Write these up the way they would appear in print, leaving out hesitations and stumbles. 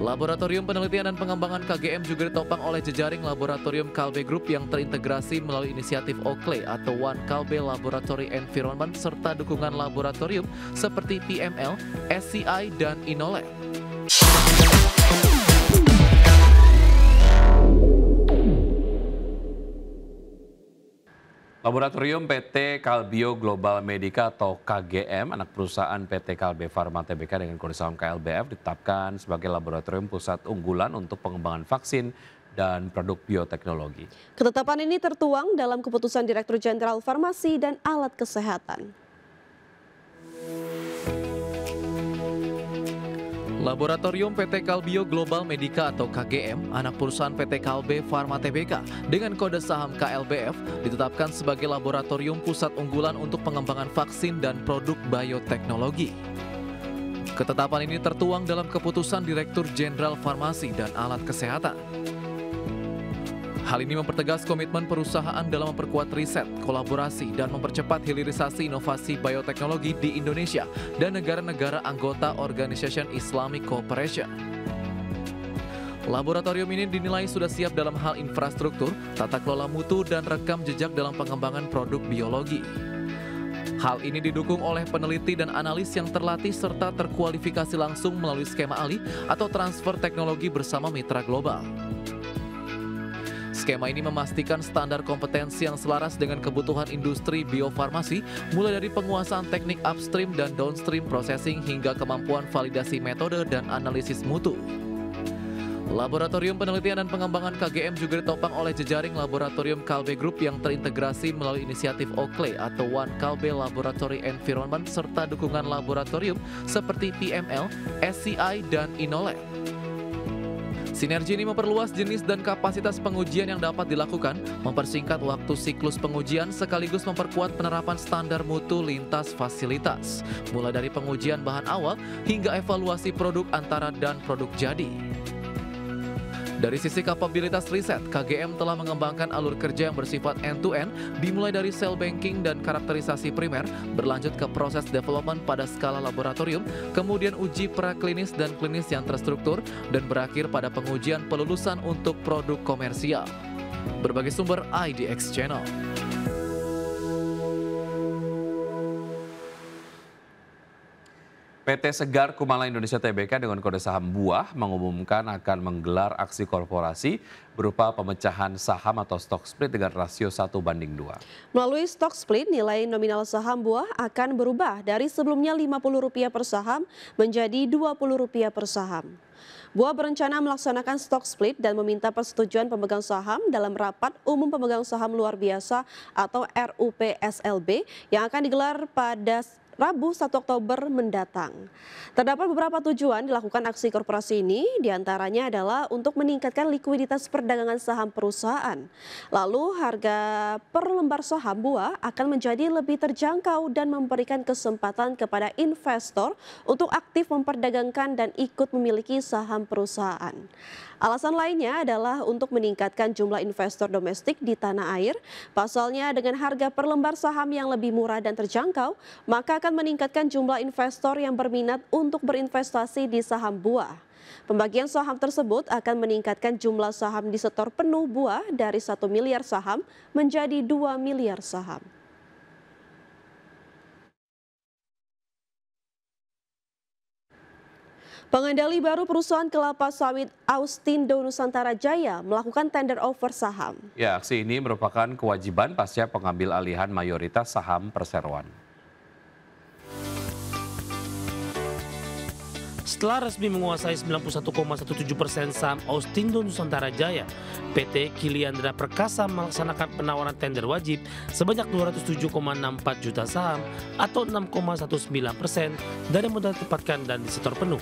Laboratorium Penelitian dan Pengembangan KGM juga ditopang oleh jejaring laboratorium Kalbe Group yang terintegrasi melalui inisiatif OKLE atau One Kalbe Laboratory Environment serta dukungan laboratorium seperti PML, SCI, dan Inolab. Laboratorium PT Kalbio Global Medica atau KGM, anak perusahaan PT Kalbe Pharma Tbk dengan kode saham KLBF ditetapkan sebagai laboratorium pusat unggulan untuk pengembangan vaksin dan produk bioteknologi. Ketetapan ini tertuang dalam keputusan Direktur Jenderal Farmasi dan Alat Kesehatan. Laboratorium PT Kalbio Global Medica atau KGM, anak perusahaan PT Kalbe Pharma Tbk dengan kode saham KLBF ditetapkan sebagai laboratorium pusat unggulan untuk pengembangan vaksin dan produk bioteknologi. Ketetapan ini tertuang dalam keputusan Direktur Jenderal Farmasi dan Alat Kesehatan. Hal ini mempertegas komitmen perusahaan dalam memperkuat riset, kolaborasi, dan mempercepat hilirisasi inovasi bioteknologi di Indonesia dan negara-negara anggota Organization Islamic Cooperation. Laboratorium ini dinilai sudah siap dalam hal infrastruktur, tata kelola mutu, dan rekam jejak dalam pengembangan produk biologi. Hal ini didukung oleh peneliti dan analis yang terlatih serta terkualifikasi langsung melalui skema ALI atau transfer teknologi bersama mitra global. Skema ini memastikan standar kompetensi yang selaras dengan kebutuhan industri biofarmasi, mulai dari penguasaan teknik upstream dan downstream processing hingga kemampuan validasi metode dan analisis mutu. Laboratorium Penelitian dan Pengembangan KGM juga ditopang oleh jejaring laboratorium Kalbe Group yang terintegrasi melalui inisiatif OKLE atau One Kalbe Laboratory Environment serta dukungan laboratorium seperti PML, SCI, dan Inolab. Sinergi ini memperluas jenis dan kapasitas pengujian yang dapat dilakukan, mempersingkat waktu siklus pengujian sekaligus memperkuat penerapan standar mutu lintas fasilitas, mulai dari pengujian bahan awal hingga evaluasi produk antara dan produk jadi. Dari sisi kapabilitas riset, KGM telah mengembangkan alur kerja yang bersifat end-to-end, dimulai dari cell banking dan karakterisasi primer, berlanjut ke proses development pada skala laboratorium, kemudian uji praklinis dan klinis yang terstruktur, dan berakhir pada pengujian pelulusan untuk produk komersial. Berbagai sumber IDX Channel. PT Segar Kumala Indonesia Tbk dengan kode saham buah mengumumkan akan menggelar aksi korporasi berupa pemecahan saham atau stock split dengan rasio 1:2. Melalui stock split, nilai nominal saham buah akan berubah dari sebelumnya Rp50 per saham menjadi Rp20 per saham. Buah berencana melaksanakan stock split dan meminta persetujuan pemegang saham dalam rapat umum pemegang saham luar biasa atau RUPSLB yang akan digelar pada Rabu 1 Oktober mendatang. Terdapat beberapa tujuan dilakukan aksi korporasi ini, diantaranya adalah untuk meningkatkan likuiditas perdagangan saham perusahaan. Lalu harga per lembar saham buah akan menjadi lebih terjangkau dan memberikan kesempatan kepada investor untuk aktif memperdagangkan dan ikut memiliki saham perusahaan. Alasan lainnya adalah untuk meningkatkan jumlah investor domestik di tanah air. Pasalnya dengan harga per lembar saham yang lebih murah dan terjangkau, maka akan meningkatkan jumlah investor yang berminat untuk berinvestasi di saham buah. Pembagian saham tersebut akan meningkatkan jumlah saham disetor penuh buah dari 1 miliar saham menjadi 2 miliar saham. Pengendali baru perusahaan kelapa sawit Austindo Nusantara Jaya melakukan tender offer saham. Ya, aksi ini merupakan kewajiban pasca pengambil alihan mayoritas saham perseroan. Setelah resmi menguasai 91,17% saham Austindo Nusantara Jaya, PT Kiliandra Perkasa melaksanakan penawaran tender wajib sebanyak 207,64 juta saham atau 6,19% dari modal dapatkan dan disetor penuh.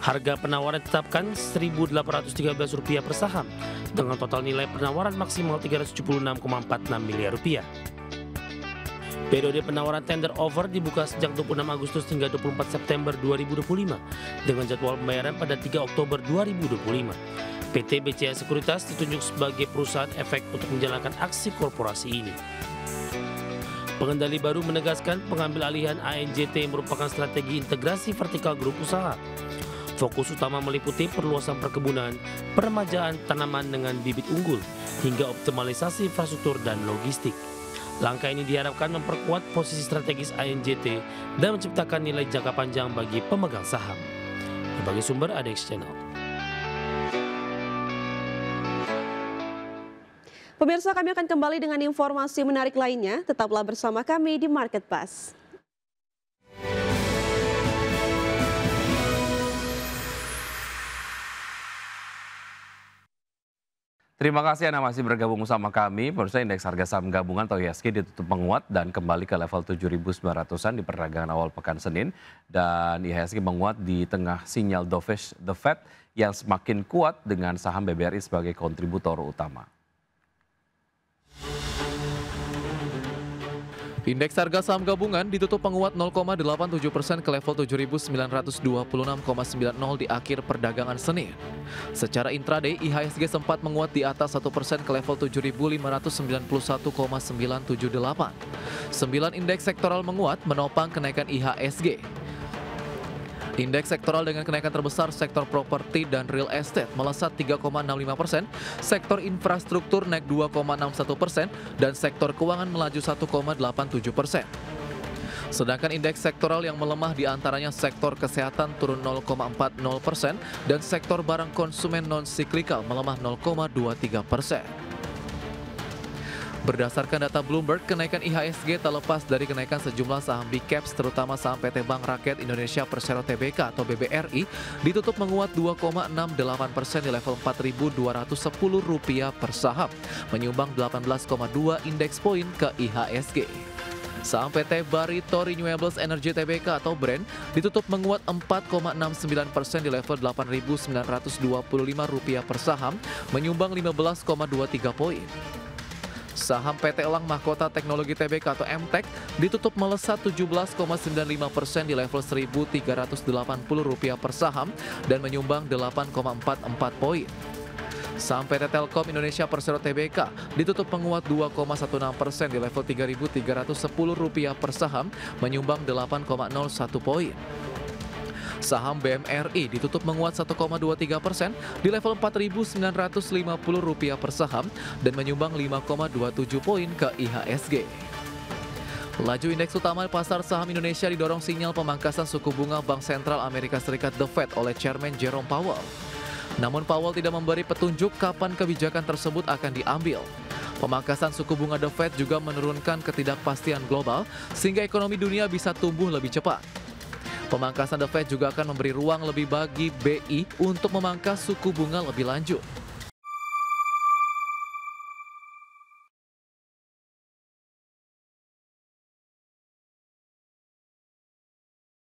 Harga penawaran ditetapkan Rp1.813 per saham dengan total nilai penawaran maksimal Rp376,46 miliar. Periode penawaran tender offer dibuka sejak 26 Agustus hingga 24 September 2025 dengan jadwal pembayaran pada 3 Oktober 2025. PT BCA Sekuritas ditunjuk sebagai perusahaan efek untuk menjalankan aksi korporasi ini. Pengendali baru menegaskan pengambil alihan ANJT merupakan strategi integrasi vertikal grup usaha. Fokus utama meliputi perluasan perkebunan, peremajaan tanaman dengan bibit unggul, hingga optimalisasi infrastruktur dan logistik. Langkah ini diharapkan memperkuat posisi strategis ANJT dan menciptakan nilai jangka panjang bagi pemegang saham. Berbagai sumber ada di channel. Pemirsa, kami akan kembali dengan informasi menarik lainnya. Tetaplah bersama kami di Market Pass. Terima kasih Anda masih bergabung sama kami. Pemirsa, indeks harga saham gabungan atau IHSG ditutup menguat dan kembali ke level 7.900-an di perdagangan awal pekan Senin. Dan IHSG menguat di tengah sinyal dovish The Fed yang semakin kuat dengan saham BBRI sebagai kontributor utama. Indeks harga saham gabungan ditutup menguat 0,87% ke level 7.926,90 di akhir perdagangan Senin. Secara intraday, IHSG sempat menguat di atas 1% ke level 7.591,978. 9 indeks sektoral menguat menopang kenaikan IHSG. Indeks sektoral dengan kenaikan terbesar sektor properti dan real estate melesat 3,65%, sektor infrastruktur naik 2,61%, dan sektor keuangan melaju 1,87%. Sedangkan indeks sektoral yang melemah diantaranya sektor kesehatan turun 0,40% dan sektor barang konsumen non-siklikal melemah 0,23%. Berdasarkan data Bloomberg, kenaikan IHSG tak lepas dari kenaikan sejumlah saham big caps terutama saham PT Bank Rakyat Indonesia Persero Tbk atau BBRI ditutup menguat 2,68% di level Rp4.210 per saham, menyumbang 18,2 indeks poin ke IHSG. Saham PT Barito Renewables Energy Tbk atau BREN ditutup menguat 4,69% di level Rp8.925 per saham, menyumbang 15,23 poin. Saham PT Elang Mahkota Teknologi Tbk atau MTEK ditutup melesat 17,95% di level Rp1.380 per saham dan menyumbang 8,44 poin. Saham PT Telkom Indonesia Persero Tbk ditutup menguat 2,16% di level Rp3.310 per saham, menyumbang 8,01 poin. Saham BMRI ditutup menguat 1,23% di level Rp4.950 per saham dan menyumbang 5,27 poin ke IHSG. Laju indeks utama pasar saham Indonesia didorong sinyal pemangkasan suku bunga Bank Sentral Amerika Serikat The Fed oleh Chairman Jerome Powell. Namun Powell tidak memberi petunjuk kapan kebijakan tersebut akan diambil. Pemangkasan suku bunga The Fed juga menurunkan ketidakpastian global sehingga ekonomi dunia bisa tumbuh lebih cepat. Pemangkasan The Fed juga akan memberi ruang lebih bagi BI untuk memangkas suku bunga lebih lanjut.